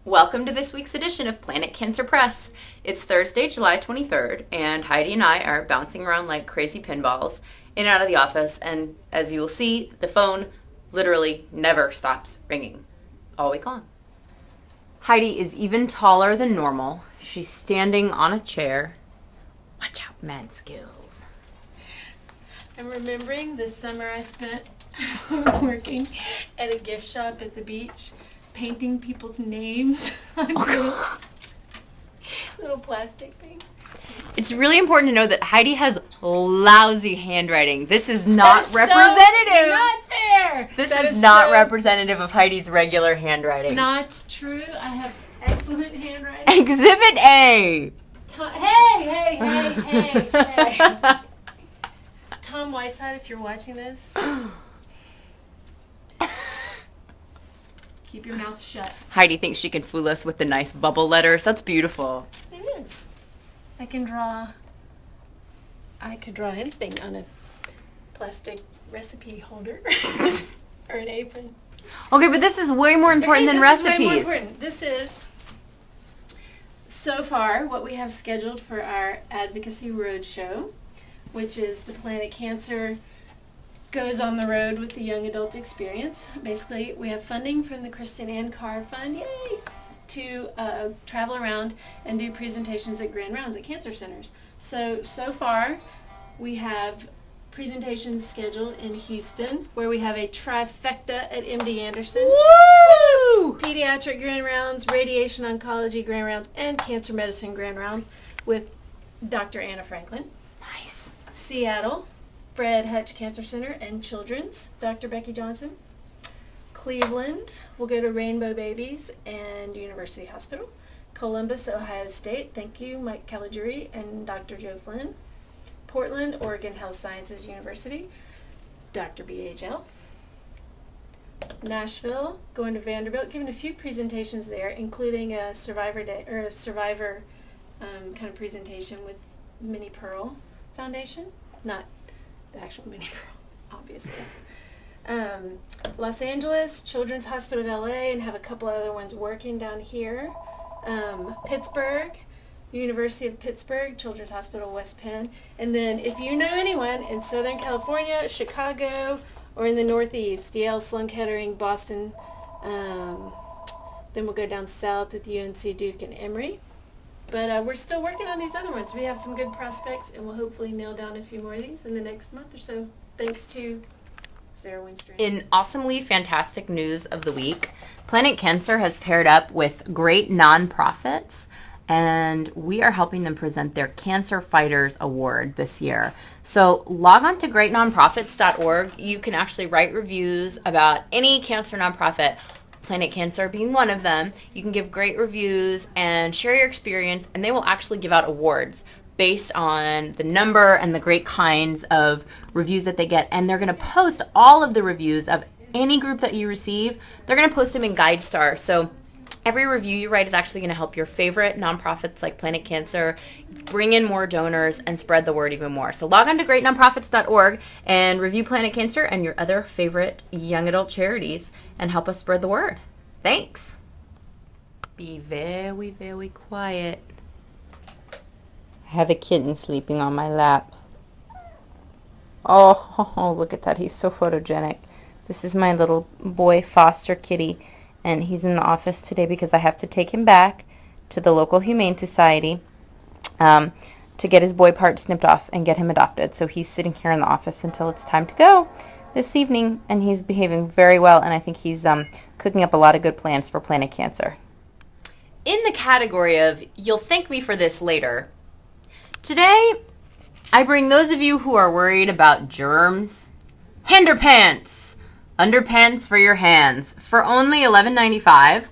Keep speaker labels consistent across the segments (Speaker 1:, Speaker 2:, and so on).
Speaker 1: Welcome to this week's edition of Planet Cancer Press. It's Thursday, July 23rd, and Heidi and I are bouncing around like crazy pinballs in and out of the office, and as you will see, the phone literally never stops ringing all week long. Heidi is even taller than normal. She's standing on a chair. Watch out, mad skills.
Speaker 2: I'm remembering this summer I spent working at a gift shop at the beach, painting people's names on little plastic things.
Speaker 1: It's really important to know that Heidi has lousy handwriting. This is not
Speaker 2: That's
Speaker 1: representative.
Speaker 2: So not fair.
Speaker 1: This
Speaker 2: That
Speaker 1: is not
Speaker 2: so
Speaker 1: representative of Heidi's regular handwriting.
Speaker 2: Not true. I have excellent handwriting.
Speaker 1: Exhibit A.
Speaker 2: Hey. Tom Whiteside, if you're watching this, keep your mouth shut.
Speaker 1: Heidi thinks she can fool us with the nice bubble letters. That's beautiful.
Speaker 2: It is. I could draw anything on a plastic recipe holder or an apron.
Speaker 1: Okay, but this is way more important than recipes.
Speaker 2: This is way more important. This is, so far, what we have scheduled for our Advocacy Roadshow, which is the Planet Cancer goes on the road with the young adult experience. Basically, we have funding from the Kristen Ann Carr Fund, yay, to travel around and do presentations at grand rounds at cancer centers. So far, we have presentations scheduled in Houston, where we have a trifecta at MD Anderson.
Speaker 1: Woo!
Speaker 2: Pediatric grand rounds, radiation oncology grand rounds, and cancer medicine grand rounds with Dr. Anna Franklin.
Speaker 1: Nice.
Speaker 2: Seattle, Fred Hutch Cancer Center and Children's, Dr. Becky Johnson. Cleveland, we'll go to Rainbow Babies and University Hospital. Columbus, Ohio State, thank you, Mike Caligiuri and Dr. Joe Flynn. Portland, Oregon Health Sciences University, Dr. BHL. Nashville, going to Vanderbilt, giving a few presentations there, including a survivor day or a survivor kind of presentation with Minnie Pearl Foundation, not the actual Minnie Pearl, obviously. Los Angeles, Children's Hospital of LA, and have a couple other ones working down here. Pittsburgh, University of Pittsburgh, Children's Hospital West Penn. And then if you know anyone in Southern California, Chicago, or in the Northeast, Yale, Sloan Kettering, Boston, then we'll go down south with UNC, Duke, and Emory. But we're still working on these other ones. We have some good prospects, and we'll hopefully nail down a few more of these in the next month or so, thanks to Sarah Winstrom.
Speaker 1: In awesomely fantastic news of the week, Planet Cancer has paired up with great nonprofits, and we are helping them present their Cancer Fighters Award this year. So log on to greatnonprofits.org. You can actually write reviews about any cancer nonprofit, Planet Cancer being one of them. You can give great reviews and share your experience, and they will actually give out awards based on the number and the great kinds of reviews that they get. And they're going to post all of the reviews of any group that you receive. They're going to post them in GuideStar. So every review you write is actually going to help your favorite nonprofits like Planet Cancer bring in more donors and spread the word even more. So log on to greatnonprofits.org and review Planet Cancer and your other favorite young adult charities and help us spread the word. Thanks. Be very, very quiet. I have a kitten sleeping on my lap. Oh, look at that. He's so photogenic. This is my little boy foster kitty, and he's in the office today because I have to take him back to the local Humane Society to get his boy part snipped off and get him adopted. So he's sitting here in the office until it's time to go this evening, and he's behaving very well, and I think he's cooking up a lot of good plans for Planet Cancer. In the category of you'll thank me for this later, today I bring those of you who are worried about germs, Handerpants, underpants for your hands. For only $11.95,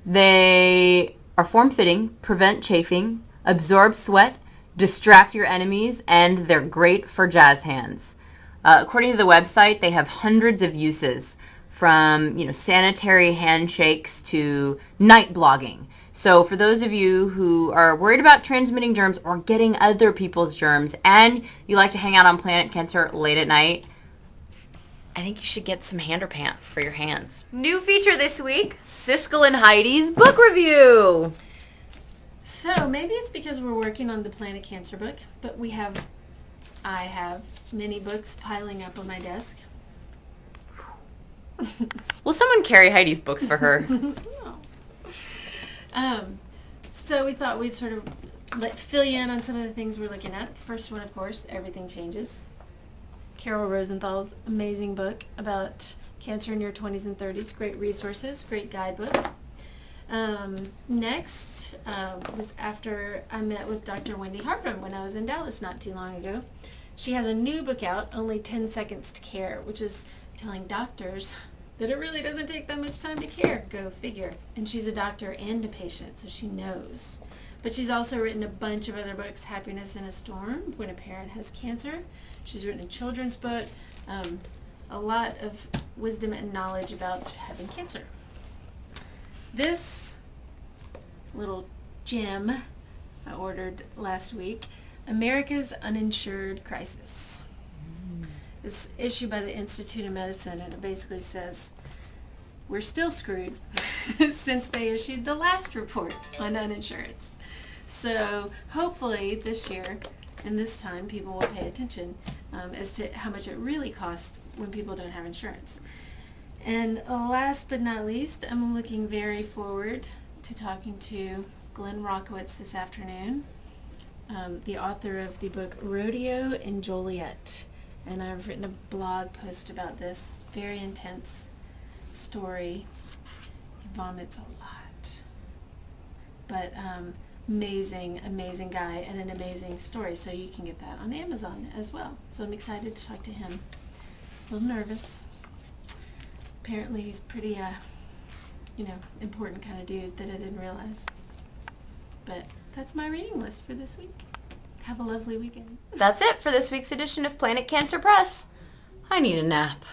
Speaker 1: they are form-fitting, prevent chafing, absorb sweat, distract your enemies, and they're great for jazz hands. According to the website, they have hundreds of uses, from sanitary handshakes to night blogging. So for those of you who are worried about transmitting germs or getting other people's germs, and you like to hang out on Planet Cancer late at night, I think you should get some hander pants for your hands. New feature this week, Siskel and Heidi's book review.
Speaker 2: So maybe it's because we're working on the Planet Cancer book, but I have many books piling up on my desk.
Speaker 1: Will someone carry Heidi's books for her?
Speaker 2: So we thought we'd sort of fill you in on some of the things we're looking at. First one, of course, Everything Changes. Carol Rosenthal's amazing book about cancer in your 20s and 30s. Great resources, great guidebook. Next was after I met with Dr. Wendy Harpham when I was in Dallas not too long ago. She has a new book out, Only 10 Seconds to Care, which is telling doctors that it really doesn't take that much time to care. Go figure. And she's a doctor and a patient, so she knows. But she's also written a bunch of other books, Happiness in a Storm, When a Parent Has Cancer. She's written a children's book, a lot of wisdom and knowledge about having cancer. This little gem I ordered last week, America's Uninsured Crisis. It's issued by the Institute of Medicine, and it basically says we're still screwed since they issued the last report on uninsurance. So hopefully this year and this time people will pay attention as to how much it really costs when people don't have insurance. And last but not least, I'm looking very forward to talking to Glenn Rockowitz this afternoon, the author of the book Rodeo and Joliet. And I've written a blog post about this. Very intense story. He vomits a lot. But amazing guy and an amazing story. So you can get that on Amazon as well. So I'm excited to talk to him. A little nervous. Apparently he's pretty, important kind of dude that I didn't realize. But that's my reading list for this week. Have a lovely weekend.
Speaker 1: That's it for this week's edition of Planet Cancer Press. I need a nap.